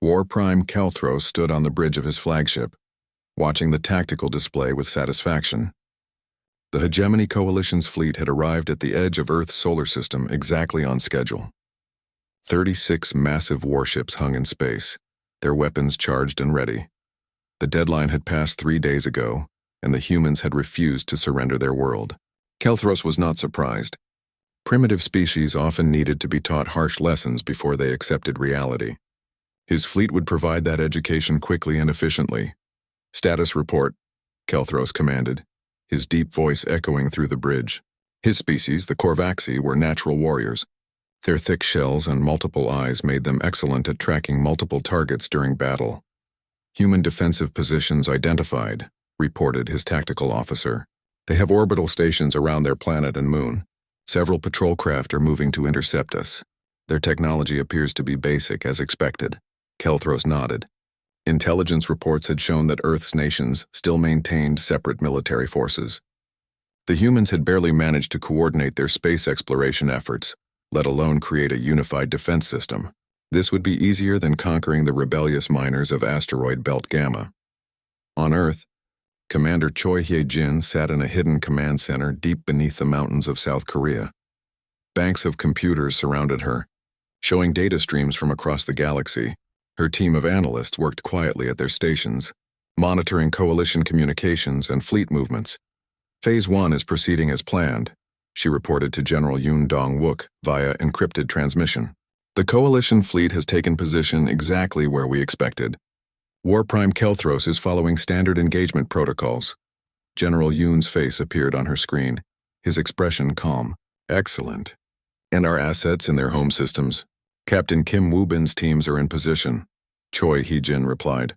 War Prime Kelthros stood on the bridge of his flagship, watching the tactical display with satisfaction. The Hegemony Coalition's fleet had arrived at the edge of Earth's solar system exactly on schedule. 36 massive warships hung in space, their weapons charged and ready. The deadline had passed 3 days ago, and the humans had refused to surrender their world. Kelthros was not surprised. Primitive species often needed to be taught harsh lessons before they accepted reality. His fleet would provide that education quickly and efficiently. "Status report," Kelthros commanded, his deep voice echoing through the bridge. His species, the Korvaxi, were natural warriors. Their thick shells and multiple eyes made them excellent at tracking multiple targets during battle. "Human defensive positions identified," reported his tactical officer. "They have orbital stations around their planet and moon. Several patrol craft are moving to intercept us. Their technology appears to be basic as expected." Kelthros nodded. Intelligence reports had shown that Earth's nations still maintained separate military forces. The humans had barely managed to coordinate their space exploration efforts, let alone create a unified defense system. This would be easier than conquering the rebellious miners of asteroid belt Gamma. On Earth, Commander Choi Hye-jin sat in a hidden command center deep beneath the mountains of South Korea. Banks of computers surrounded her, showing data streams from across the galaxy. Her team of analysts worked quietly at their stations, monitoring coalition communications and fleet movements. "Phase 1 is proceeding as planned," she reported to General Yoon Dong-wook via encrypted transmission. "The coalition fleet has taken position exactly where we expected. War Prime Kelthros is following standard engagement protocols." General Yoon's face appeared on her screen, his expression calm. "Excellent. And our assets in their home systems?" "Captain Kim Woo-bin's teams are in position," Choi Hee-jin replied.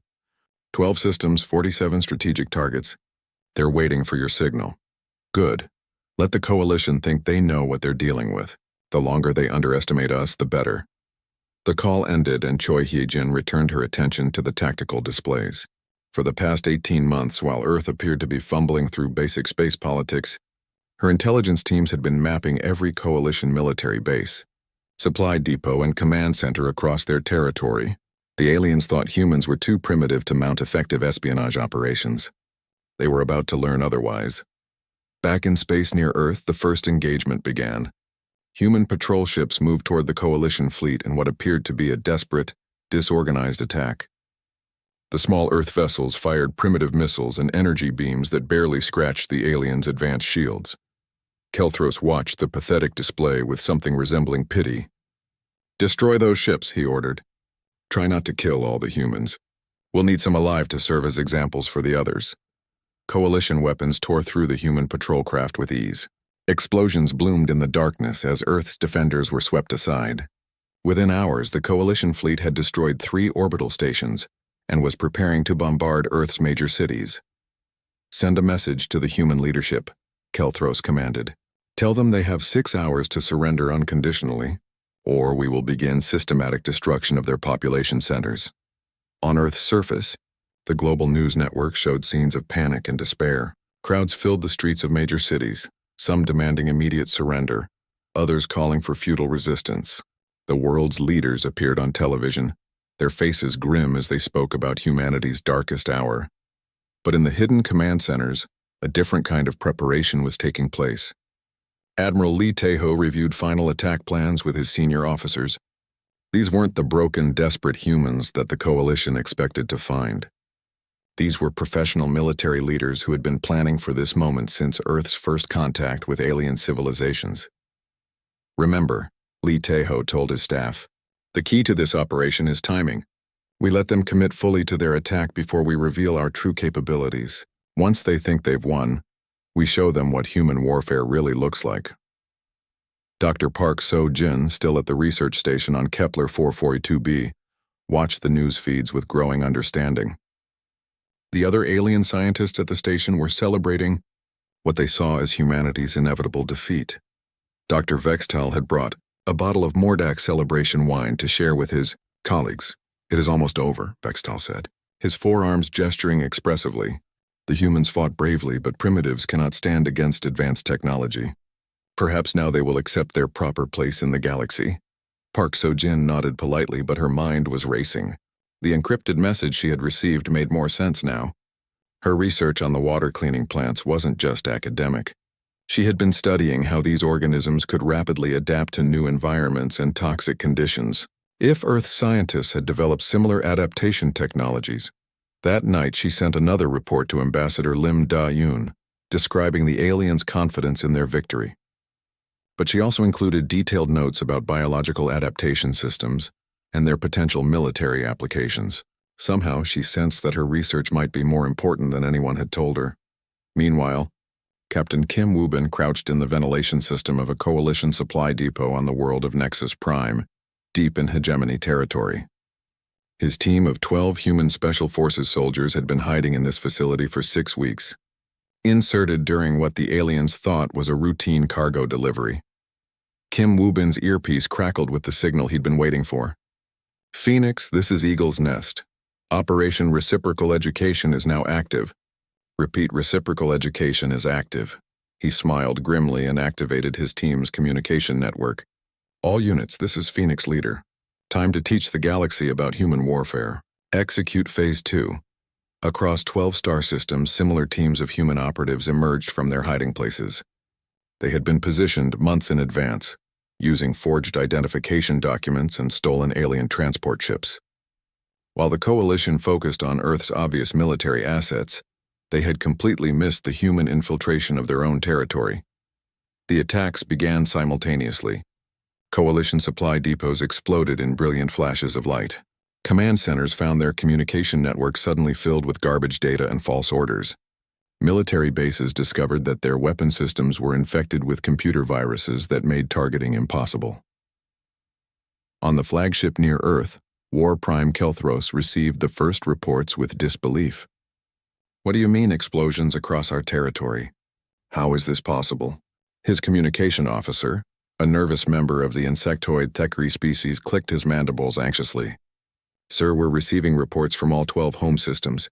12 systems, 47 strategic targets. They're waiting for your signal." "Good. Let the coalition think they know what they're dealing with. The longer they underestimate us, the better." The call ended and Choi Hee-jin returned her attention to the tactical displays. For the past 18 months, while Earth appeared to be fumbling through basic space politics, her intelligence teams had been mapping every coalition military base, supply depot and command center across their territory. The aliens thought humans were too primitive to mount effective espionage operations. They were about to learn otherwise. Back in space near Earth, the first engagement began. Human patrol ships moved toward the coalition fleet in what appeared to be a desperate, disorganized attack. The small Earth vessels fired primitive missiles and energy beams that barely scratched the aliens' advanced shields. Kelthros watched the pathetic display with something resembling pity. "Destroy those ships," he ordered. "Try not to kill all the humans. We'll need some alive to serve as examples for the others." Coalition weapons tore through the human patrol craft with ease. Explosions bloomed in the darkness as Earth's defenders were swept aside. Within hours, the coalition fleet had destroyed 3 orbital stations and was preparing to bombard Earth's major cities. "Send a message to the human leadership," Kelthros commanded. "Tell them they have 6 hours to surrender unconditionally, or we will begin systematic destruction of their population centers." On Earth's surface, the global news network showed scenes of panic and despair. Crowds filled the streets of major cities, some demanding immediate surrender, others calling for futile resistance. The world's leaders appeared on television, their faces grim as they spoke about humanity's darkest hour. But in the hidden command centers, a different kind of preparation was taking place. Admiral Lee Tae-ho reviewed final attack plans with his senior officers. These weren't the broken, desperate humans that the coalition expected to find. These were professional military leaders who had been planning for this moment since Earth's first contact with alien civilizations. "Remember," Lee Tae-ho told his staff, "the key to this operation is timing. We let them commit fully to their attack before we reveal our true capabilities. Once they think they've won, we show them what human warfare really looks like." Dr. Park So-jin, still at the research station on Kepler 442b, watched the news feeds with growing understanding. The other alien scientists at the station were celebrating what they saw as humanity's inevitable defeat. Dr. Vextal had brought a bottle of Mordax celebration wine to share with his colleagues. "It is almost over," Vextal said, his forearms gesturing expressively. "The humans fought bravely, but primitives cannot stand against advanced technology. Perhaps now they will accept their proper place in the galaxy." Park So-jin nodded politely, but her mind was racing. The encrypted message she had received made more sense now. Her research on the water cleaning plants wasn't just academic. She had been studying how these organisms could rapidly adapt to new environments and toxic conditions. If Earth scientists had developed similar adaptation technologies, that night she sent another report to Ambassador Lim Da-yoon, describing the aliens' confidence in their victory. But she also included detailed notes about biological adaptation systems and their potential military applications. Somehow she sensed that her research might be more important than anyone had told her. Meanwhile, Captain Kim Woo-bin crouched in the ventilation system of a coalition supply depot on the world of Nexus Prime, deep in hegemony territory. His team of 12 human Special Forces soldiers had been hiding in this facility for 6 weeks, inserted during what the aliens thought was a routine cargo delivery. Kim Woo-bin's earpiece crackled with the signal he'd been waiting for. "Phoenix, this is Eagle's Nest. Operation Reciprocal Education is now active. Repeat, Reciprocal Education is active." He smiled grimly and activated his team's communication network. "All units, this is Phoenix Leader. Time to teach the galaxy about human warfare. Execute Phase 2. Across 12 star systems, similar teams of human operatives emerged from their hiding places. They had been positioned months in advance, using forged identification documents and stolen alien transport ships. While the Coalition focused on Earth's obvious military assets, they had completely missed the human infiltration of their own territory. The attacks began simultaneously. Coalition supply depots exploded in brilliant flashes of light. Command centers found their communication networks suddenly filled with garbage data and false orders. Military bases discovered that their weapon systems were infected with computer viruses that made targeting impossible. On the flagship near Earth, War Prime Kelthros received the first reports with disbelief. "What do you mean explosions across our territory? How is this possible?" His communication officer, a nervous member of the insectoid Thecri species, clicked his mandibles anxiously. "Sir, we're receiving reports from all 12 home systems.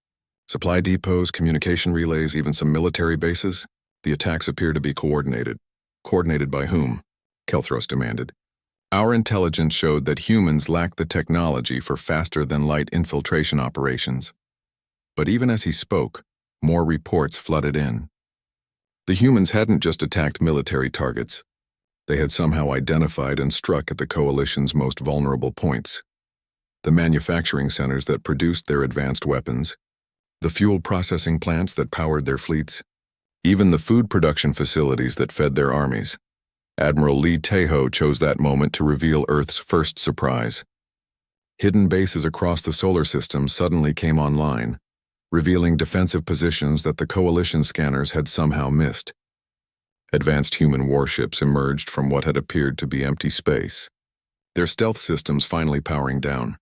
Supply depots, communication relays, even some military bases. The attacks appear to be coordinated." "Coordinated by whom?" Kelthros demanded. "Our intelligence showed that humans lack the technology for faster-than-light infiltration operations." But even as he spoke, more reports flooded in. The humans hadn't just attacked military targets. They had somehow identified and struck at the Coalition's most vulnerable points. The manufacturing centers that produced their advanced weapons, the fuel processing plants that powered their fleets, even the food production facilities that fed their armies. Admiral Lee Tae-ho chose that moment to reveal Earth's first surprise. Hidden bases across the solar system suddenly came online, revealing defensive positions that the Coalition scanners had somehow missed. Advanced human warships emerged from what had appeared to be empty space, their stealth systems finally powering down.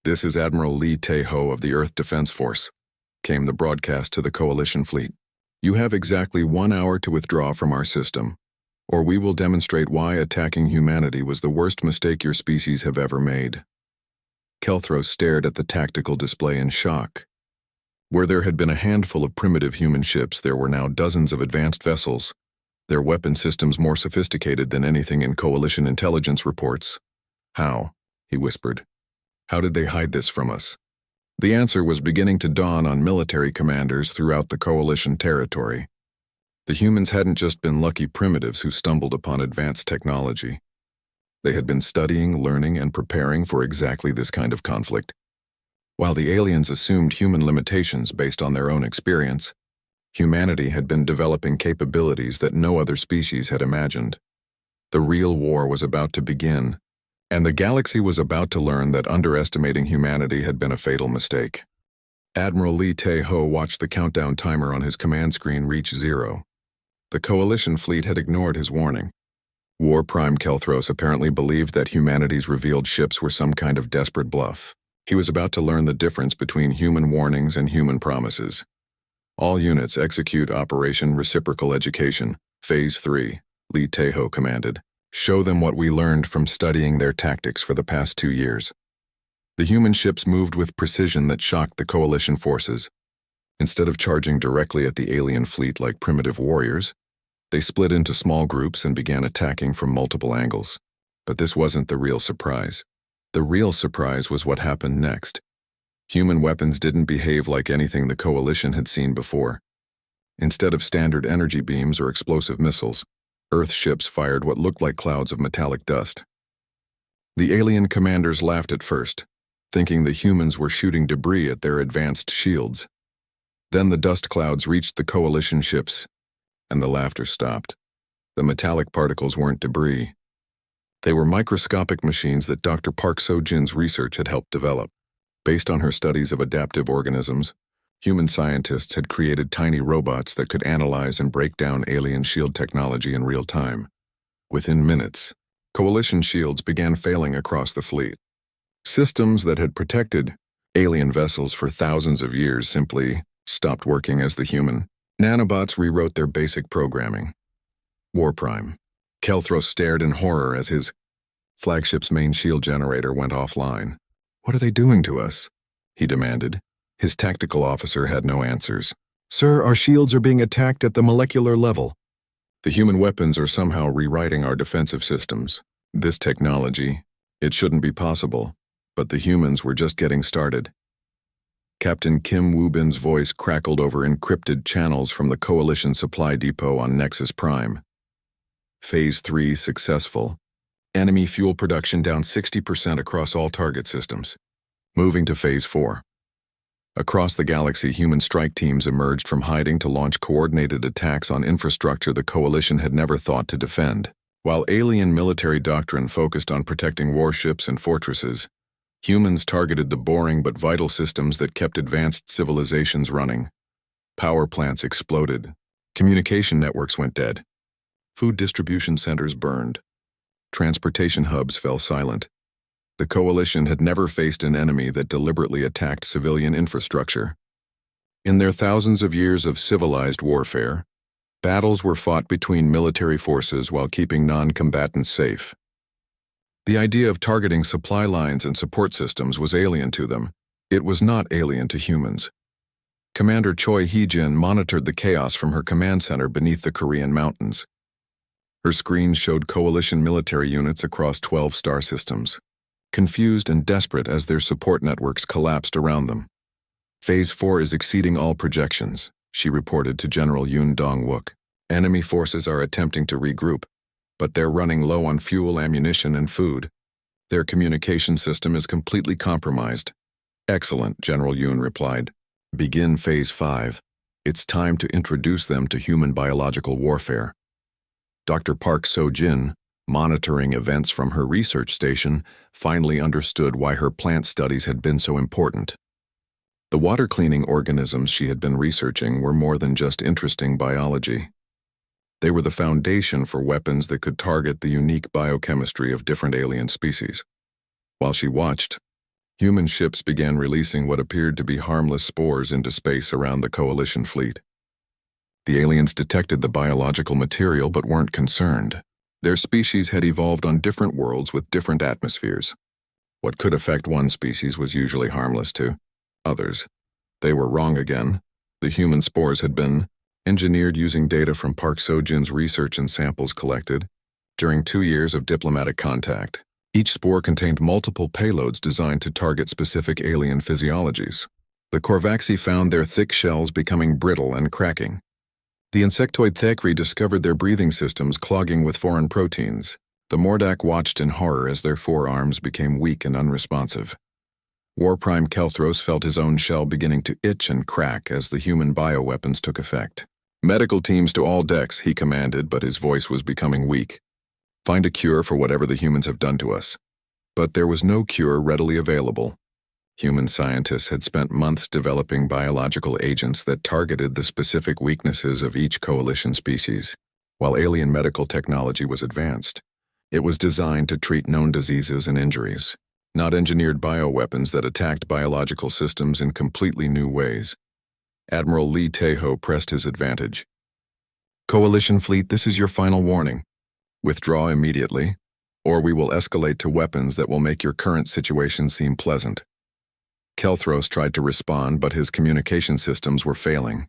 "This is Admiral Lee Tae-ho of the Earth Defense Force," came the broadcast to the Coalition fleet. "You have exactly 1 hour to withdraw from our system, or we will demonstrate why attacking humanity was the worst mistake your species have ever made." Kelthros stared at the tactical display in shock. Where there had been a handful of primitive human ships, there were now dozens of advanced vessels, their weapon systems more sophisticated than anything in Coalition intelligence reports. "How?" he whispered. "How did they hide this from us?" The answer was beginning to dawn on military commanders throughout the Coalition territory. The humans hadn't just been lucky primitives who stumbled upon advanced technology. They had been studying, learning, and preparing for exactly this kind of conflict. While the aliens assumed human limitations based on their own experience, humanity had been developing capabilities that no other species had imagined. The real war was about to begin, and the galaxy was about to learn that underestimating humanity had been a fatal mistake. Admiral Lee Tae-ho watched the countdown timer on his command screen reach 0. The Coalition fleet had ignored his warning. War Prime Kelthros apparently believed that humanity's revealed ships were some kind of desperate bluff. He was about to learn the difference between human warnings and human promises. "All units execute Operation Reciprocal Education, Phase 3, Lee Tae-ho commanded. "Show them what we learned from studying their tactics for the past 2 years." The human ships moved with precision that shocked the Coalition forces. Instead of charging directly at the alien fleet like primitive warriors, they split into small groups and began attacking from multiple angles. But this wasn't the real surprise. The real surprise was what happened next. Human weapons didn't behave like anything the Coalition had seen before. Instead of standard energy beams or explosive missiles, Earth ships fired what looked like clouds of metallic dust. The alien commanders laughed at first, thinking the humans were shooting debris at their advanced shields. Then the dust clouds reached the Coalition ships, and the laughter stopped. The metallic particles weren't debris. They were microscopic machines that Dr. Park So-jin's research had helped develop. Based on her studies of adaptive organisms, human scientists had created tiny robots that could analyze and break down alien shield technology in real time. Within minutes, Coalition shields began failing across the fleet. Systems that had protected alien vessels for thousands of years simply stopped working as the human. Nanobots rewrote their basic programming. War Prime. Kelthros stared in horror as his flagship's main shield generator went offline. "What are they doing to us?" he demanded. His tactical officer had no answers. "Sir, our shields are being attacked at the molecular level. The human weapons are somehow rewriting our defensive systems. This technology, it shouldn't be possible, but the humans were just getting started." Captain Kim Woo-bin's voice crackled over encrypted channels from the Coalition supply depot on Nexus Prime. Phase 3 successful. Enemy fuel production down 60% across all target systems. Moving to Phase 4. Across the galaxy, human strike teams emerged from hiding to launch coordinated attacks on infrastructure the Coalition had never thought to defend. While alien military doctrine focused on protecting warships and fortresses, humans targeted the boring but vital systems that kept advanced civilizations running. Power plants exploded. Communication networks went dead. Food distribution centers burned. Transportation hubs fell silent. The Coalition had never faced an enemy that deliberately attacked civilian infrastructure. In their thousands of years of civilized warfare, battles were fought between military forces while keeping non-combatants safe. The idea of targeting supply lines and support systems was alien to them. It was not alien to humans. Commander Choi Hee-jin monitored the chaos from her command center beneath the Korean mountains. Her screen showed Coalition military units across 12 star systems, confused and desperate as their support networks collapsed around them. "Phase 4 is exceeding all projections," she reported to General Yoon Dong-wook. "Enemy forces are attempting to regroup, but they're running low on fuel, ammunition, and food. Their communication system is completely compromised." "Excellent," General Yoon replied. "Begin Phase 5. It's time to introduce them to human biological warfare." Dr. Park So-jin, monitoring events from her research station, finally understood why her plant studies had been so important. The water-cleaning organisms she had been researching were more than just interesting biology. They were the foundation for weapons that could target the unique biochemistry of different alien species. While she watched, human ships began releasing what appeared to be harmless spores into space around the Coalition fleet. The aliens detected the biological material but weren't concerned. Their species had evolved on different worlds with different atmospheres. What could affect one species was usually harmless to others. They were wrong again. The human spores had been engineered using data from Park So-jin's research and samples collected during 2 years of diplomatic contact. Each spore contained multiple payloads designed to target specific alien physiologies. The Korvaxi found their thick shells becoming brittle and cracking. The insectoid Thackeray discovered their breathing systems clogging with foreign proteins. The Mordak watched in horror as their forearms became weak and unresponsive. War Prime Kelthros felt his own shell beginning to itch and crack as the human bioweapons took effect. "Medical teams to all decks," he commanded, but his voice was becoming weak. "Find a cure for whatever the humans have done to us." But there was no cure readily available. Human scientists had spent months developing biological agents that targeted the specific weaknesses of each Coalition species. While alien medical technology was advanced, it was designed to treat known diseases and injuries, not engineered bioweapons that attacked biological systems in completely new ways. Admiral Lee Tae-ho pressed his advantage. "Coalition fleet, this is your final warning. Withdraw immediately, or we will escalate to weapons that will make your current situation seem pleasant." Kelthros tried to respond, but his communication systems were failing.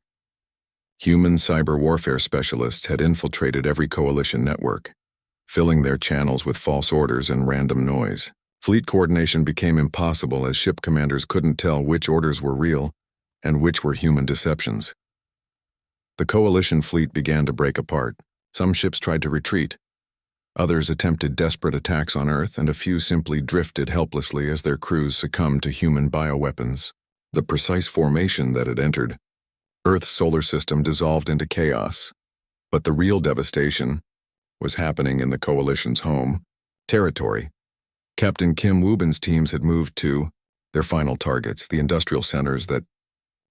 Human cyber warfare specialists had infiltrated every Coalition network, filling their channels with false orders and random noise. Fleet coordination became impossible as ship commanders couldn't tell which orders were real and which were human deceptions. The coalition fleet began to break apart. Some ships tried to retreat. Others attempted desperate attacks on Earth, and a few simply drifted helplessly as their crews succumbed to human bioweapons. The precise formation that had entered Earth's solar system dissolved into chaos. But the real devastation was happening in the coalition's home territory. Captain Kim Woo-bin's teams had moved to their final targets, the industrial centers that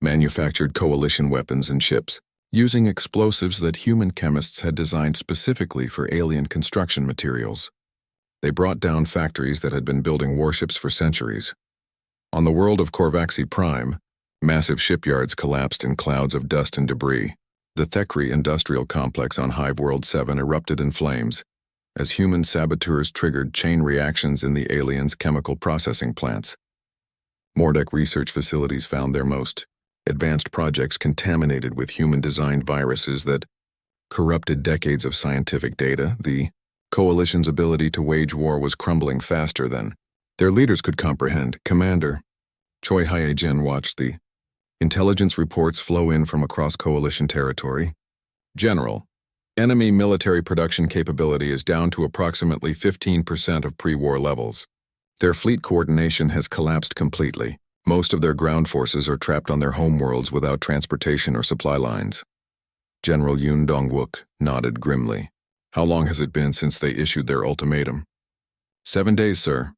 manufactured coalition weapons and ships, using explosives that human chemists had designed specifically for alien construction materials. They brought down factories that had been building warships for centuries. On the world of Korvaxi Prime, massive shipyards collapsed in clouds of dust and debris. The Thekri industrial complex on Hive World 7 erupted in flames, as human saboteurs triggered chain reactions in the aliens' chemical processing plants. Mordek research facilities found their most advanced projects contaminated with human-designed viruses that corrupted decades of scientific data. The coalition's ability to wage war was crumbling faster than their leaders could comprehend. Commander Choi Hye-jin watched the intelligence reports flow in from across coalition territory. General, enemy military production capability is down to approximately 15% of pre-war levels. Their fleet coordination has collapsed completely. Most of their ground forces are trapped on their homeworlds without transportation or supply lines. General Yoon Dong-wook nodded grimly. How long has it been since they issued their ultimatum? 7 days, sir.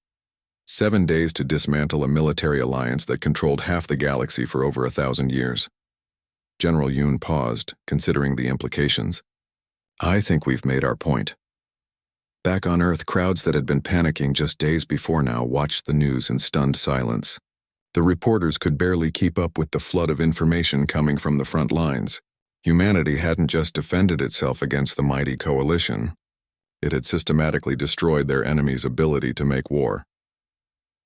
7 days to dismantle a military alliance that controlled half the galaxy for over 1,000 years. General Yoon paused, considering the implications. I think we've made our point. Back on Earth, crowds that had been panicking just days before now watched the news in stunned silence. The reporters could barely keep up with the flood of information coming from the front lines. Humanity hadn't just defended itself against the mighty coalition. It had systematically destroyed their enemy's ability to make war.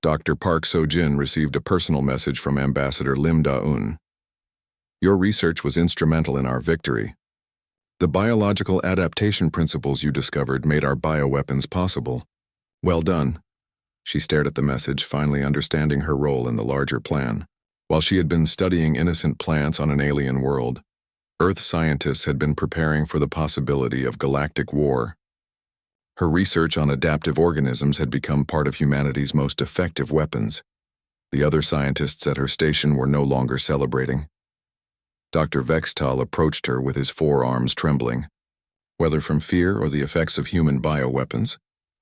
Dr. Park So-jin received a personal message from Ambassador Lim Da-eun. Your research was instrumental in our victory. The biological adaptation principles you discovered made our bioweapons possible. Well done. She stared at the message, finally understanding her role in the larger plan. While she had been studying innocent plants on an alien world, Earth scientists had been preparing for the possibility of galactic war. Her research on adaptive organisms had become part of humanity's most effective weapons. The other scientists at her station were no longer celebrating. Dr. Vextal approached her with his forearms trembling. Whether from fear or the effects of human bioweapons,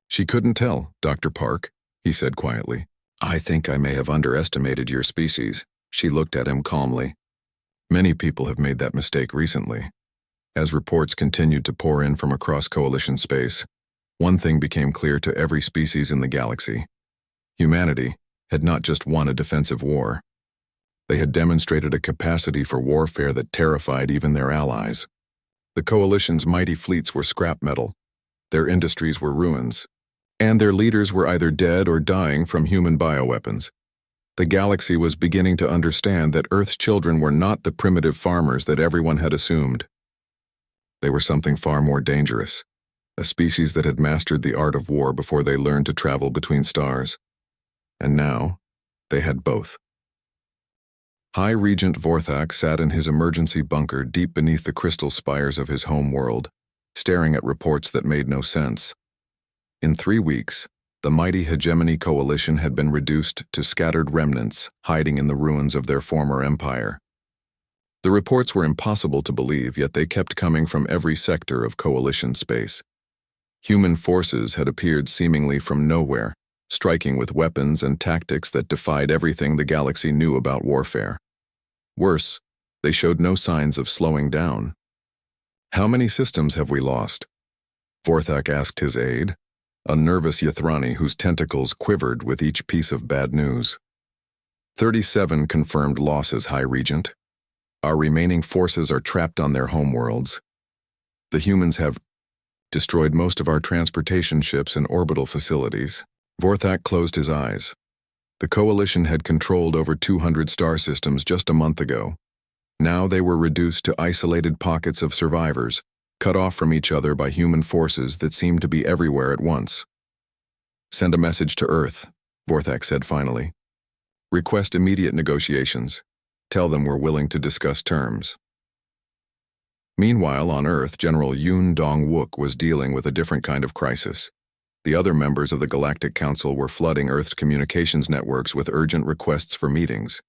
she couldn't tell. Dr. Park, he said quietly. I think I may have underestimated your species. She looked at him calmly. Many people have made that mistake recently. As reports continued to pour in from across coalition space, one thing became clear to every species in the galaxy. Humanity had not just won a defensive war. They had demonstrated a capacity for warfare that terrified even their allies. The coalition's mighty fleets were scrap metal, their industries were ruins, and their leaders were either dead or dying from human bioweapons. The galaxy was beginning to understand that Earth's children were not the primitive farmers that everyone had assumed. They were something far more dangerous, a species that had mastered the art of war before they learned to travel between stars. And now, they had both. High Regent Vorthak sat in his emergency bunker deep beneath the crystal spires of his home world, staring at reports that made no sense. In 3 weeks, the mighty hegemony coalition had been reduced to scattered remnants hiding in the ruins of their former empire. The reports were impossible to believe, yet they kept coming from every sector of coalition space. Human forces had appeared seemingly from nowhere, striking with weapons and tactics that defied everything the galaxy knew about warfare. Worse, they showed no signs of slowing down. How many systems have we lost? Vorthak asked his aide, a nervous Yathrani whose tentacles quivered with each piece of bad news. 37 confirmed losses, High Regent. Our remaining forces are trapped on their homeworlds. The humans have destroyed most of our transportation ships and orbital facilities. Vorthak closed his eyes. The coalition had controlled over 200 star systems just a month ago. Now they were reduced to isolated pockets of survivors, cut off from each other by human forces that seemed to be everywhere at once. Send a message to Earth, Vorthak said finally. Request immediate negotiations. Tell them we're willing to discuss terms. Meanwhile, on Earth, General Yoon Dong-wook was dealing with a different kind of crisis. The other members of the Galactic Council were flooding Earth's communications networks with urgent requests for meetings.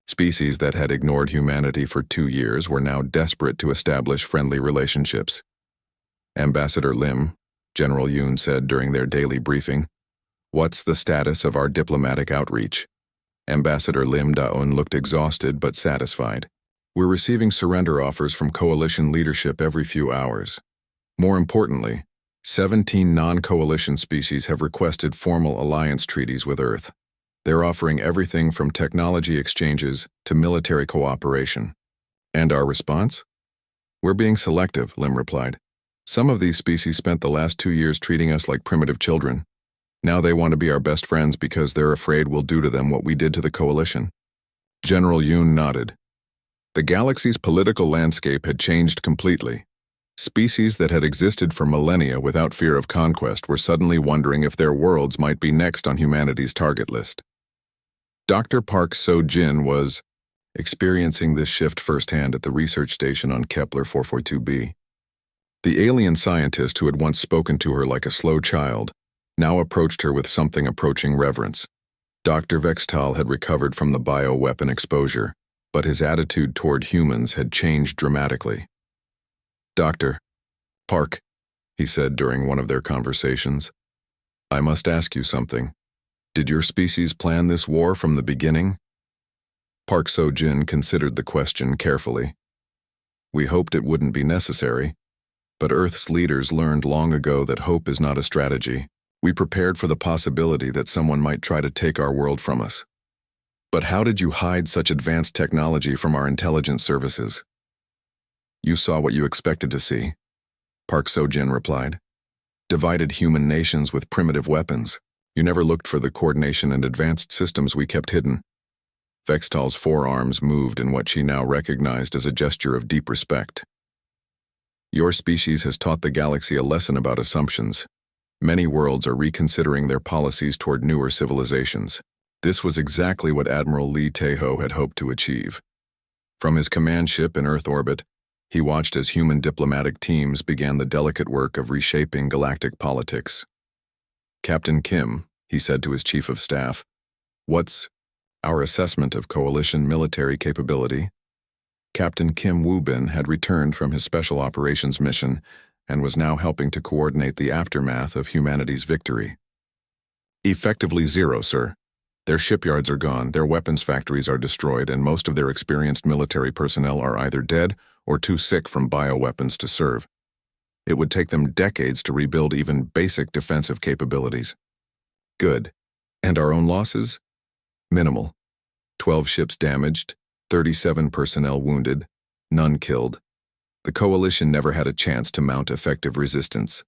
Species that had ignored humanity for 2 years were now desperate to establish friendly relationships. Ambassador Lim, General Yoon said during their daily briefing, "What's the status of our diplomatic outreach?" Ambassador Lim Da-un looked exhausted but satisfied. "We're receiving surrender offers from coalition leadership every few hours. More importantly, 17 non-coalition species have requested formal alliance treaties with Earth. They're offering everything from technology exchanges to military cooperation." "And our response?" "We're being selective," Lim replied. "Some of these species spent the last 2 years treating us like primitive children. Now they want to be our best friends because they're afraid we'll do to them what we did to the coalition." General Yoon nodded. The galaxy's political landscape had changed completely. Species that had existed for millennia without fear of conquest were suddenly wondering if their worlds might be next on humanity's target list. Dr. Park So-jin was experiencing this shift firsthand at the research station on Kepler 442b. The alien scientist who had once spoken to her like a slow child now approached her with something approaching reverence. Dr. Vextal had recovered from the bioweapon exposure, but his attitude toward humans had changed dramatically. "Dr. Park," he said during one of their conversations, "I must ask you something. Did your species plan this war from the beginning?" Park So-jin considered the question carefully. "We hoped it wouldn't be necessary, but Earth's leaders learned long ago that hope is not a strategy. We prepared for the possibility that someone might try to take our world from us. But how did you hide such advanced technology from our intelligence services?" "You saw what you expected to see," Park So-jin replied. "Divided human nations with primitive weapons. You never looked for the coordination and advanced systems we kept hidden." Vextal's forearms moved in what she now recognized as a gesture of deep respect. "Your species has taught the galaxy a lesson about assumptions. Many worlds are reconsidering their policies toward newer civilizations. This was exactly what Admiral Lee Tae-ho had hoped to achieve. From his command ship in Earth orbit, he watched as human diplomatic teams began the delicate work of reshaping galactic politics. "Captain Kim," he said to his chief of staff, "what's our assessment of coalition military capability?" Captain Kim Woo-bin had returned from his special operations mission and was now helping to coordinate the aftermath of humanity's victory. "Effectively 0, sir. Their shipyards are gone, their weapons factories are destroyed, and most of their experienced military personnel are either dead or too sick from bioweapons to serve. It would take them decades to rebuild even basic defensive capabilities." "Good. And our own losses?" "Minimal. 12 ships damaged, 37 personnel wounded, none killed. The coalition never had a chance to mount effective resistance."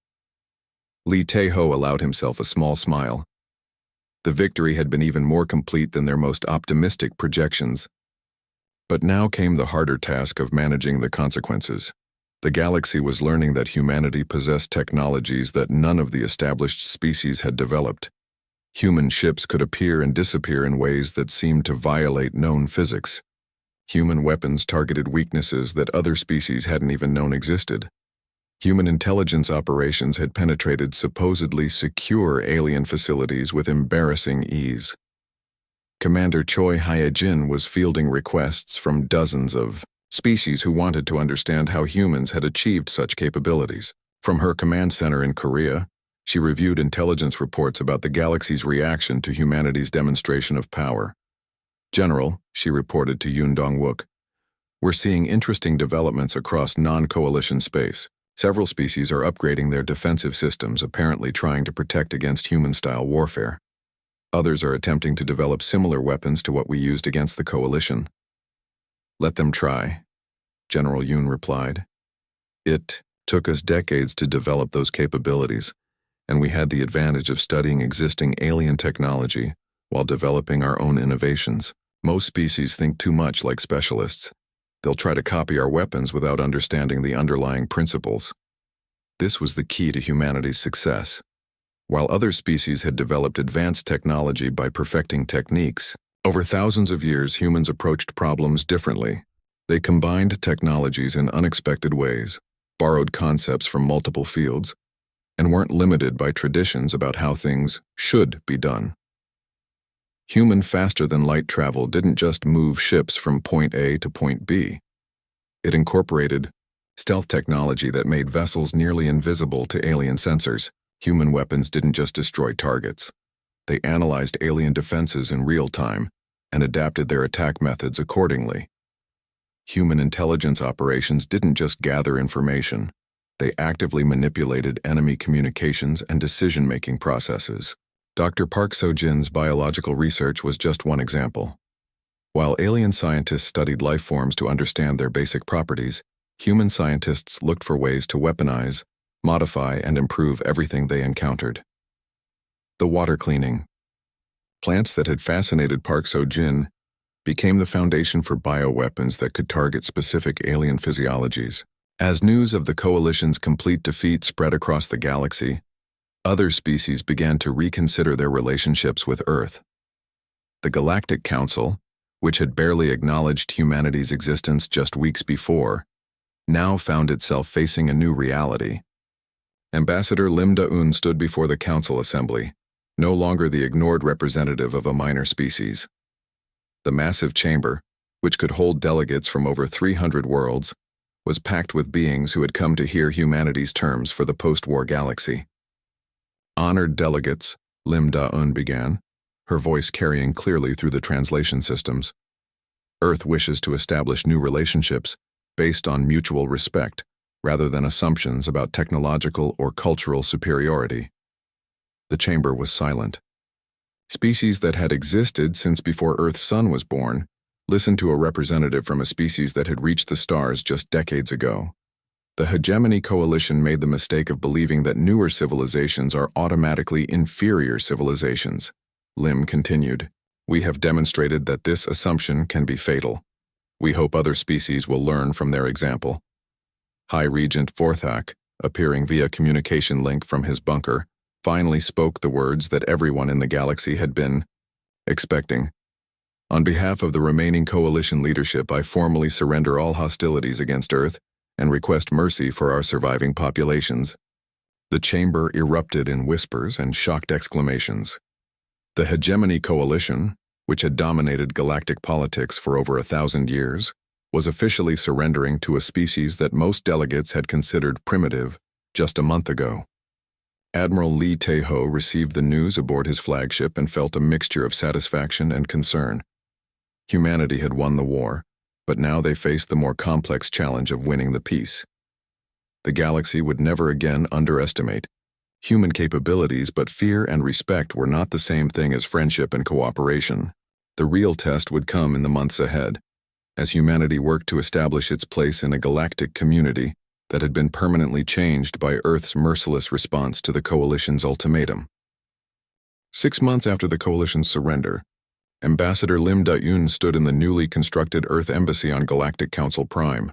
Lee Tae-ho allowed himself a small smile. The victory had been even more complete than their most optimistic projections. But now came the harder task of managing the consequences. The galaxy was learning that humanity possessed technologies that none of the established species had developed. Human ships could appear and disappear in ways that seemed to violate known physics. Human weapons targeted weaknesses that other species hadn't even known existed. Human intelligence operations had penetrated supposedly secure alien facilities with embarrassing ease. Commander Choi Hyejin was fielding requests from dozens of species who wanted to understand how humans had achieved such capabilities. From her command center in Korea, she reviewed intelligence reports about the galaxy's reaction to humanity's demonstration of power. "General," she reported to Yoon Dong-wook, "we're seeing interesting developments across non-coalition space. Several species are upgrading their defensive systems, apparently trying to protect against human-style warfare. Others are attempting to develop similar weapons to what we used against the coalition." "Let them try," General Yoon replied. "It took us decades to develop those capabilities, and we had the advantage of studying existing alien technology while developing our own innovations. Most species think too much like specialists. They'll try to copy our weapons without understanding the underlying principles. This was the key to humanity's success. While other species had developed advanced technology by perfecting techniques, over thousands of years humans approached problems differently. They combined technologies in unexpected ways, borrowed concepts from multiple fields, and weren't limited by traditions about how things should be done. Human faster-than-light travel didn't just move ships from point A to point B. It incorporated stealth technology that made vessels nearly invisible to alien sensors. Human weapons didn't just destroy targets. They analyzed alien defenses in real time and adapted their attack methods accordingly. Human intelligence operations didn't just gather information. They actively manipulated enemy communications and decision-making processes. Dr. Park So-jin's biological research was just one example. While alien scientists studied life forms to understand their basic properties, human scientists looked for ways to weaponize, modify, and improve everything they encountered. The water cleaning. Plants that had fascinated Park So-jin became the foundation for bioweapons that could target specific alien physiologies. As news of the Coalition's complete defeat spread across the galaxy, other species began to reconsider their relationships with Earth. The Galactic Council, which had barely acknowledged humanity's existence just weeks before, now found itself facing a new reality. Ambassador Lim Da-un stood before the Council Assembly, no longer the ignored representative of a minor species. The massive chamber, which could hold delegates from over 300 worlds, was packed with beings who had come to hear humanity's terms for the post-war galaxy. Honored delegates, Lim Da-un began, her voice carrying clearly through the translation systems. Earth wishes to establish new relationships based on mutual respect, rather than assumptions about technological or cultural superiority. The chamber was silent. Species that had existed since before Earth's sun was born listened to a representative from a species that had reached the stars just decades ago. The Hegemony Coalition made the mistake of believing that newer civilizations are automatically inferior civilizations. Lim continued, "We have demonstrated that this assumption can be fatal. We hope other species will learn from their example." High Regent Vorthak, appearing via communication link from his bunker, finally spoke the words that everyone in the galaxy had been expecting. "On behalf of the remaining Coalition leadership, I formally surrender all hostilities against Earth and request mercy for our surviving populations." The chamber erupted in whispers and shocked exclamations. The Hegemony Coalition, which had dominated galactic politics for over 1,000 years, was officially surrendering to a species that most delegates had considered primitive just a month ago. Admiral Lee Tae-ho received the news aboard his flagship and felt a mixture of satisfaction and concern. Humanity had won the war, but now they faced the more complex challenge of winning the peace. The galaxy would never again underestimate human capabilities, but fear and respect were not the same thing as friendship and cooperation. The real test would come in the months ahead, as humanity worked to establish its place in a galactic community that had been permanently changed by Earth's merciless response to the Coalition's ultimatum. 6 months after the Coalition's surrender, Ambassador Lim Da-un stood in the newly constructed Earth Embassy on Galactic Council Prime.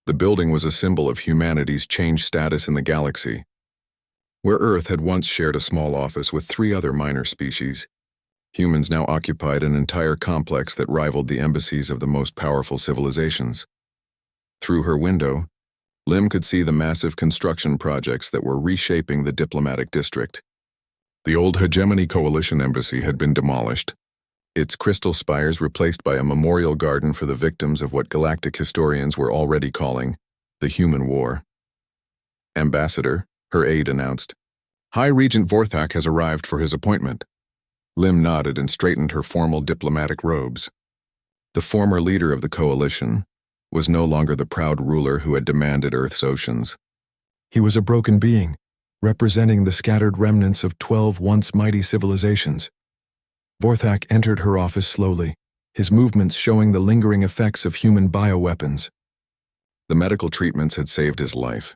The building was a symbol of humanity's changed status in the galaxy. Where Earth had once shared a small office with 3 other minor species, humans now occupied an entire complex that rivaled the embassies of the most powerful civilizations. Through her window, Lim could see the massive construction projects that were reshaping the diplomatic district. The old Hegemony Coalition embassy had been demolished, its crystal spires replaced by a memorial garden for the victims of what galactic historians were already calling the Human War. "Ambassador," her aide announced, "High Regent Vorthak has arrived for his appointment." Lim nodded and straightened her formal diplomatic robes. The former leader of the Coalition was no longer the proud ruler who had demanded Earth's oceans. He was a broken being, representing the scattered remnants of 12 once mighty civilizations. Vorthak entered her office slowly, his movements showing the lingering effects of human bioweapons. The medical treatments had saved his life,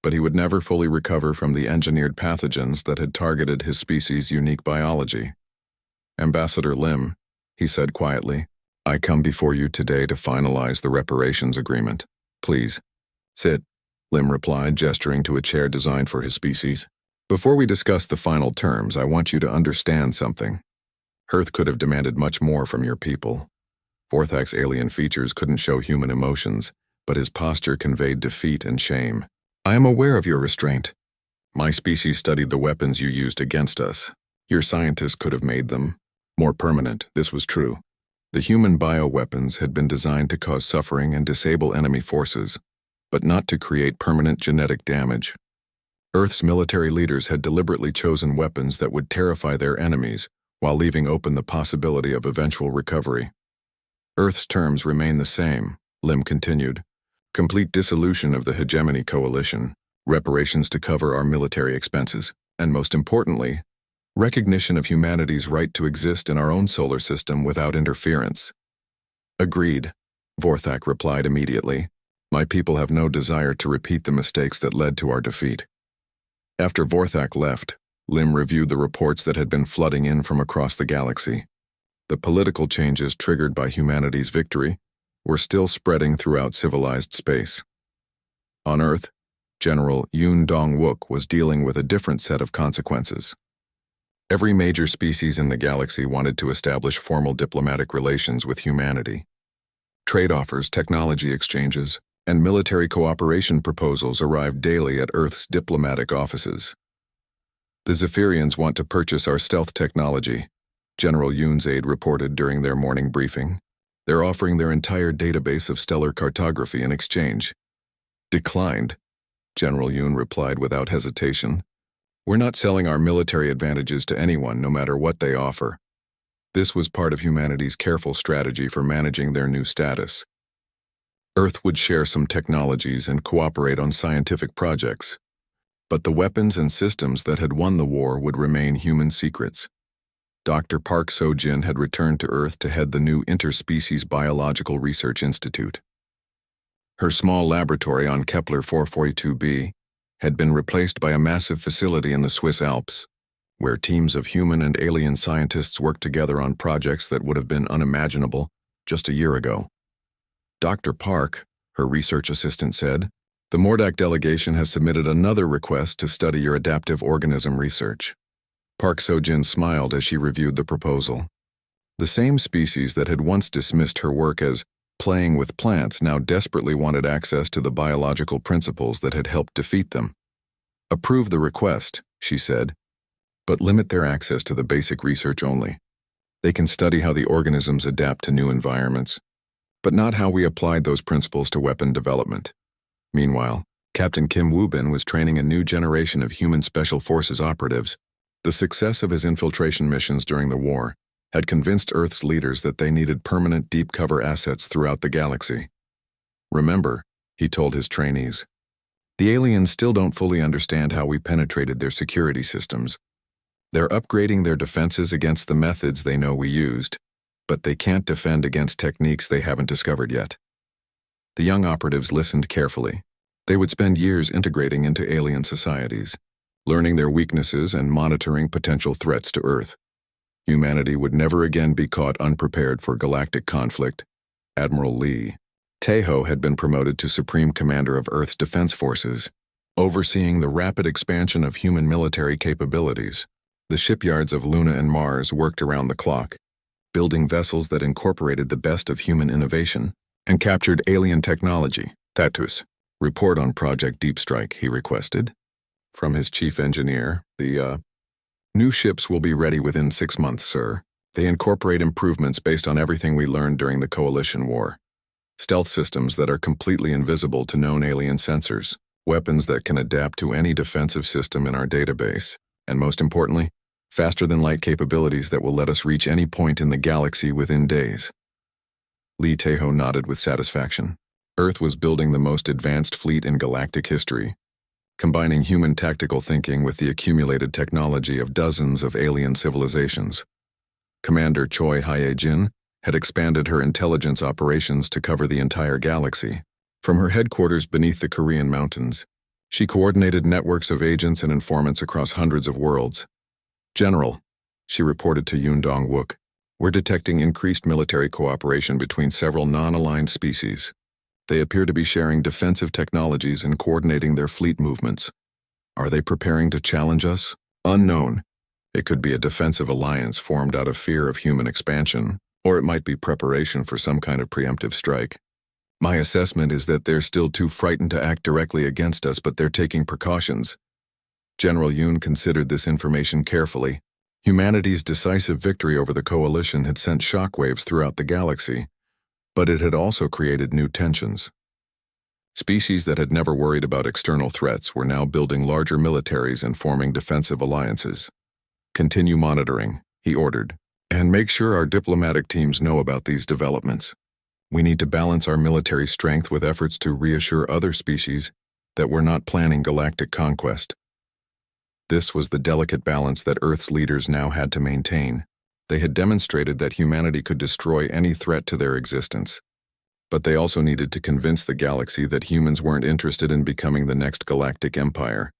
but he would never fully recover from the engineered pathogens that had targeted his species' unique biology. "Ambassador Lim," he said quietly, "I come before you today to finalize the reparations agreement. Please, sit," Lim replied, gesturing to a chair designed for his species. Before we discuss the final terms, I want you to understand something. Earth could have demanded much more from your people. Vorthak's alien features couldn't show human emotions, but his posture conveyed defeat and shame. I am aware of your restraint. My species studied the weapons you used against us. Your scientists could have made them more permanent. This was true. The human bioweapons had been designed to cause suffering and disable enemy forces, but not to create permanent genetic damage. Earth's military leaders had deliberately chosen weapons that would terrify their enemies while leaving open the possibility of eventual recovery. Earth's terms remain the same, Lim continued. Complete dissolution of the Hegemony Coalition, reparations to cover our military expenses, and most importantly, recognition of humanity's right to exist in our own solar system without interference. Agreed, Vorthak replied immediately. My people have no desire to repeat the mistakes that led to our defeat. After Vorthak left, Lim reviewed the reports that had been flooding in from across the galaxy. The political changes triggered by humanity's victory were still spreading throughout civilized space. On Earth, General Yoon Dong-wook was dealing with a different set of consequences. Every major species in the galaxy wanted to establish formal diplomatic relations with humanity. Trade offers, technology exchanges, and military cooperation proposals arrived daily at Earth's diplomatic offices. The Zephyrians want to purchase our stealth technology, General Yoon's aide reported during their morning briefing. They're offering their entire database of stellar cartography in exchange. Declined, General Yoon replied without hesitation. We're not selling our military advantages to anyone, no matter what they offer. This was part of humanity's careful strategy for managing their new status. Earth would share some technologies and cooperate on scientific projects, but the weapons and systems that had won the war would remain human secrets. Dr. Park So-jin had returned to Earth to head the new Interspecies Biological Research Institute. Her small laboratory on Kepler 442b had been replaced by a massive facility in the Swiss Alps, where teams of human and alien scientists worked together on projects that would have been unimaginable just a year ago. Dr. Park, her research assistant said, the Mordak delegation has submitted another request to study your adaptive organism research. Park So-jin smiled as she reviewed the proposal. The same species that had once dismissed her work as playing with plants now desperately wanted access to the biological principles that had helped defeat them. Approve the request, she said, but limit their access to the basic research only. They can study how the organisms adapt to new environments, but not how we applied those principles to weapon development. Meanwhile, Captain Kim Woo-bin was training a new generation of human special forces operatives. The success of his infiltration missions during the war had convinced Earth's leaders that they needed permanent deep cover assets throughout the galaxy. Remember, he told his trainees, the aliens still don't fully understand how we penetrated their security systems. They're upgrading their defenses against the methods they know we used, but they can't defend against techniques they haven't discovered yet. The young operatives listened carefully. They would spend years integrating into alien societies, learning their weaknesses and monitoring potential threats to Earth. Humanity would never again be caught unprepared for galactic conflict. Admiral Lee Taeho had been promoted to Supreme Commander of Earth's Defense Forces, overseeing the rapid expansion of human military capabilities. The shipyards of Luna and Mars worked around the clock, building vessels that incorporated the best of human innovation and captured alien technology. Tatus, report on Project Deep Strike, he requested. From his chief engineer, new ships will be ready within 6 months, sir. They incorporate improvements based on everything we learned during the Coalition War. Stealth systems that are completely invisible to known alien sensors, weapons that can adapt to any defensive system in our database, and most importantly, faster-than-light capabilities that will let us reach any point in the galaxy within days. Lee Taeho nodded with satisfaction. Earth was building the most advanced fleet in galactic history, combining human tactical thinking with the accumulated technology of dozens of alien civilizations. Commander Choi Hye-jin had expanded her intelligence operations to cover the entire galaxy. From her headquarters beneath the Korean mountains, she coordinated networks of agents and informants across hundreds of worlds. General, she reported to Yoon Dong-wook, we're detecting increased military cooperation between several non-aligned species. They appear to be sharing defensive technologies and coordinating their fleet movements. Are they preparing to challenge us? Unknown. It could be a defensive alliance formed out of fear of human expansion, or it might be preparation for some kind of preemptive strike. My assessment is that they're still too frightened to act directly against us, but they're taking precautions. General Yoon considered this information carefully. Humanity's decisive victory over the coalition had sent shockwaves throughout the galaxy, but it had also created new tensions. Species that had never worried about external threats were now building larger militaries and forming defensive alliances. Continue monitoring, he ordered, and make sure our diplomatic teams know about these developments. We need to balance our military strength with efforts to reassure other species that we're not planning galactic conquest. This was the delicate balance that Earth's leaders now had to maintain. They had demonstrated that humanity could destroy any threat to their existence. But they also needed to convince the galaxy that humans weren't interested in becoming the next galactic empire.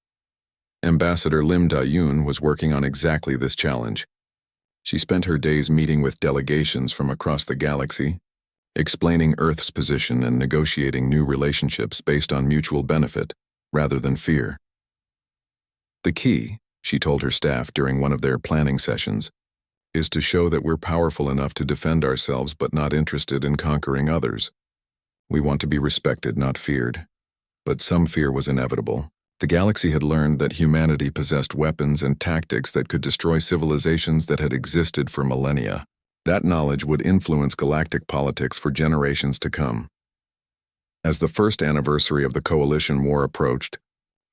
Ambassador Lim Da-yoon was working on exactly this challenge. She spent her days meeting with delegations from across the galaxy, explaining Earth's position and negotiating new relationships based on mutual benefit, rather than fear. The key, she told her staff during one of their planning sessions, is to show that we're powerful enough to defend ourselves but not interested in conquering others. We want to be respected, not feared. But some fear was inevitable. The galaxy had learned that humanity possessed weapons and tactics that could destroy civilizations that had existed for millennia. That knowledge would influence galactic politics for generations to come. As the first anniversary of the Coalition War approached,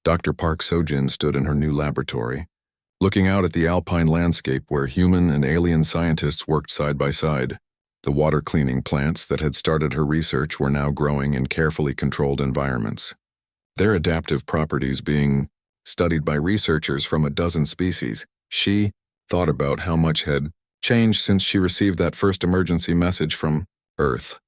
Dr. Park Seo-jin stood in her new laboratory, looking out at the alpine landscape where human and alien scientists worked side by side. The water-cleaning plants that had started her research were now growing in carefully controlled environments, their adaptive properties being studied by researchers from a dozen species. She thought about how much had changed since she received that first emergency message from Earth.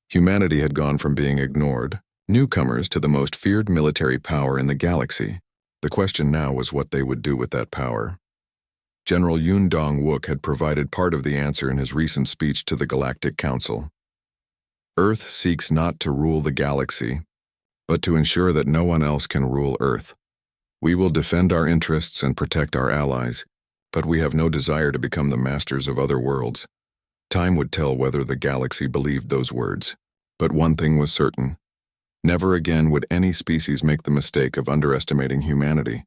Humanity had gone from being ignored, newcomers, to the most feared military power in the galaxy. The question now was what they would do with that power. General Yoon Dong-wook had provided part of the answer in his recent speech to the Galactic Council. Earth seeks not to rule the galaxy, but to ensure that no one else can rule Earth. We will defend our interests and protect our allies, but we have no desire to become the masters of other worlds. Time would tell whether the galaxy believed those words. But one thing was certain. Never again would any species make the mistake of underestimating humanity.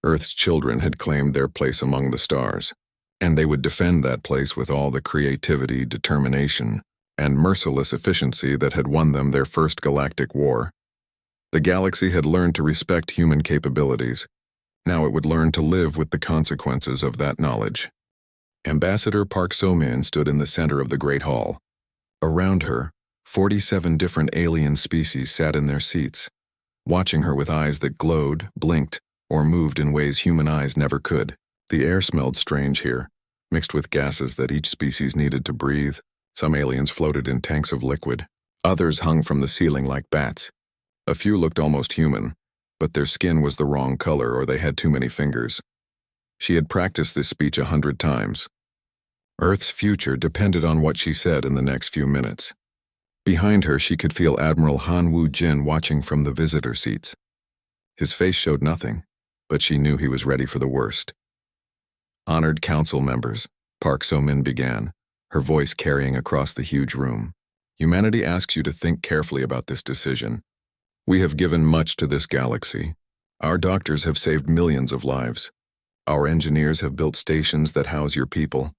Earth's children had claimed their place among the stars, and they would defend that place with all the creativity, determination, and merciless efficiency that had won them their first galactic war. The galaxy had learned to respect human capabilities. Now it would learn to live with the consequences of that knowledge. Ambassador Park Seo-min stood in the center of the Great Hall. Around her, 47 different alien species sat in their seats, watching her with eyes that glowed, blinked, or moved in ways human eyes never could. The air smelled strange here, mixed with gases that each species needed to breathe. Some aliens floated in tanks of liquid. Others hung from the ceiling like bats. A few looked almost human, but their skin was the wrong color or they had too many fingers. She had practiced this speech 100 times. Earth's future depended on what she said in the next few minutes. Behind her, she could feel Admiral Han Woo-jin watching from the visitor seats. His face showed nothing, but she knew he was ready for the worst. Honored council members, Park Seo-min began, her voice carrying across the huge room. Humanity asks you to think carefully about this decision. We have given much to this galaxy. Our doctors have saved millions of lives. Our engineers have built stations that house your people.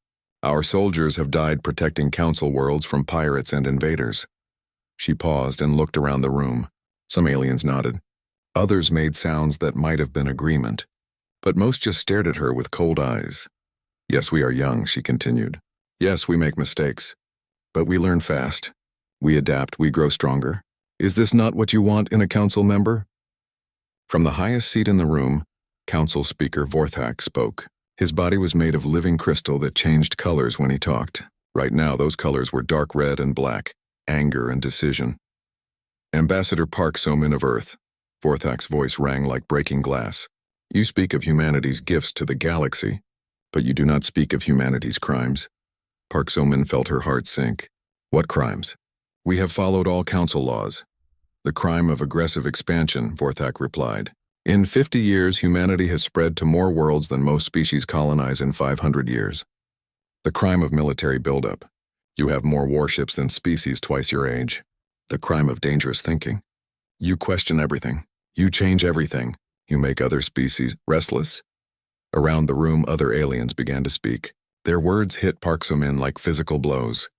Our soldiers have died protecting council worlds from pirates and invaders. She paused and looked around the room. Some aliens nodded. Others made sounds that might have been agreement, but most just stared at her with cold eyes. Yes, we are young, she continued. Yes, we make mistakes, but we learn fast. We adapt, we grow stronger. Is this not what you want in a council member? From the highest seat in the room, Council Speaker Vorthak spoke. His body was made of living crystal that changed colors when he talked. Right now, those colors were dark red and black, anger and decision. Ambassador Park Seo-min of Earth, Vorthak's voice rang like breaking glass. You speak of humanity's gifts to the galaxy, but you do not speak of humanity's crimes. Park Seo-min felt her heart sink. What crimes? We have followed all council laws. The crime of aggressive expansion, Vorthak replied. In 50 years, humanity has spread to more worlds than most species colonize in 500 years. The crime of military buildup. You have more warships than species twice your age. The crime of dangerous thinking. You question everything. You change everything. You make other species restless. Around the room, other aliens began to speak. Their words hit Park So-min like physical blows.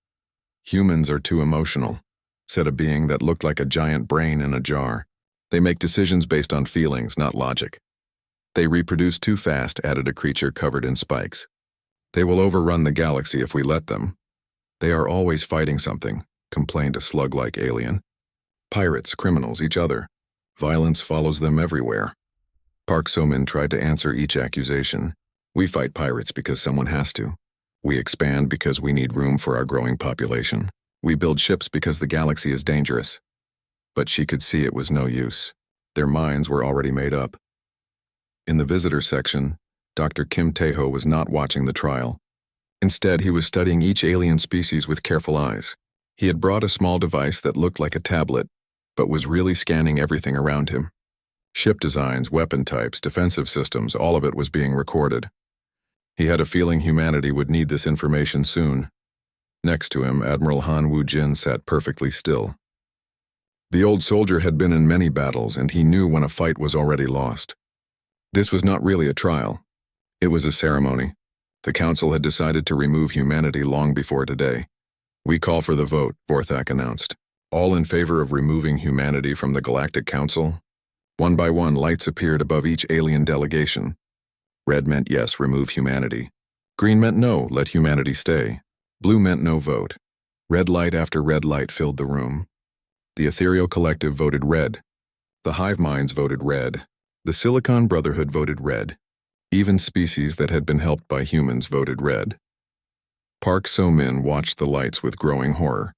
Humans are too emotional, said a being that looked like a giant brain in a jar. They make decisions based on feelings, not logic. They reproduce too fast, added a creature covered in spikes. They will overrun the galaxy if we let them. They are always fighting something, complained a slug-like alien. Pirates, criminals, each other. Violence follows them everywhere. Park So-min tried to answer each accusation. We fight pirates because someone has to. We expand because we need room for our growing population. We build ships because the galaxy is dangerous. But she could see it was no use. Their minds were already made up. In the visitor section, Dr. Kim Tae-ho was not watching the trial. Instead, he was studying each alien species with careful eyes. He had brought a small device that looked like a tablet, but was really scanning everything around him. Ship designs, weapon types, defensive systems, all of it was being recorded. He had a feeling humanity would need this information soon. Next to him, Admiral Han Woo-jin sat perfectly still. The old soldier had been in many battles, and he knew when a fight was already lost. This was not really a trial. It was a ceremony. The council had decided to remove humanity long before today. We call for the vote, Vorthak announced. All in favor of removing humanity from the Galactic Council? One by one, lights appeared above each alien delegation. Red meant yes, remove humanity. Green meant no, let humanity stay. Blue meant no vote. Red light after red light filled the room. The Ethereal Collective voted red. The Hive Minds voted red. The Silicon Brotherhood voted red. Even species that had been helped by humans voted red. Park So-min watched the lights with growing horror.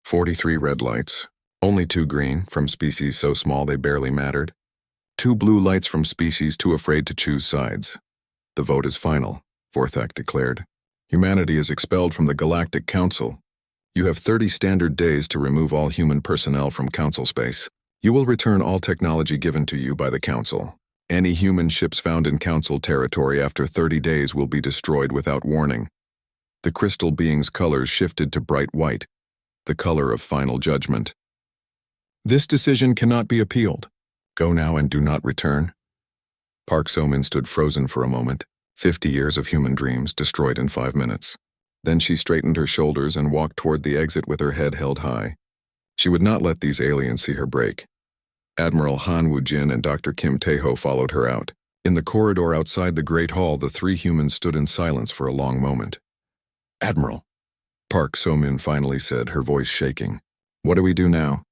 43 red lights. Only 2 green, from species so small they barely mattered. 2 blue lights from species too afraid to choose sides. The vote is final, Vorthak declared. Humanity is expelled from the Galactic Council. You have 30 standard days to remove all human personnel from Council space. You will return all technology given to you by the Council. Any human ships found in Council territory after 30 days will be destroyed without warning. The crystal being's colors shifted to bright white, the color of final judgment. This decision cannot be appealed. Go now and do not return. Park So-min stood frozen for a moment. 50 years of human dreams destroyed in 5 minutes. Then she straightened her shoulders and walked toward the exit with her head held high. She would not let these aliens see her break. Admiral Han Woo-jin and Dr. Kim Tae-ho followed her out. In the corridor outside the Great Hall, the 3 humans stood in silence for a long moment. Admiral, Park So-min finally said, her voice shaking. What do we do now?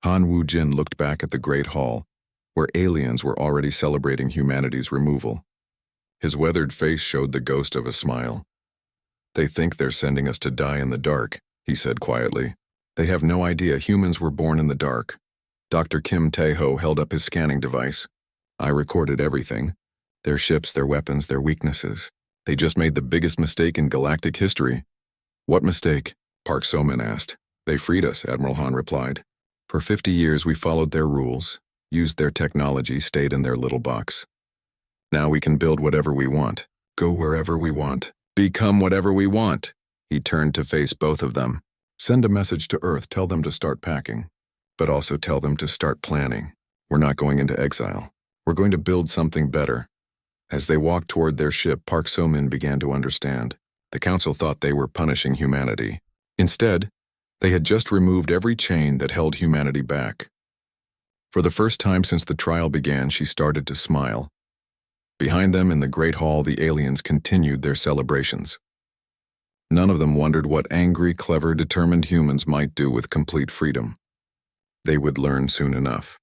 Han Woo-jin looked back at the Great Hall, where aliens were already celebrating humanity's removal. His weathered face showed the ghost of a smile. They think they're sending us to die in the dark, he said quietly. They have no idea humans were born in the dark. Dr. Kim Tae-ho held up his scanning device. I recorded everything. Their ships, their weapons, their weaknesses. They just made the biggest mistake in galactic history. What mistake? Park So-min asked. They freed us, Admiral Han replied. For 50 years we followed their rules, used their technology, stayed in their little box. Now we can build whatever we want, go wherever we want, become whatever we want. He turned to face both of them. Send a message to Earth, tell them to start packing. But also tell them to start planning. We're not going into exile. We're going to build something better. As they walked toward their ship, Park So-min began to understand. The Council thought they were punishing humanity. Instead, they had just removed every chain that held humanity back. For the first time since the trial began, she started to smile. Behind them in the Great Hall, the aliens continued their celebrations. None of them wondered what angry, clever, determined humans might do with complete freedom. They would learn soon enough.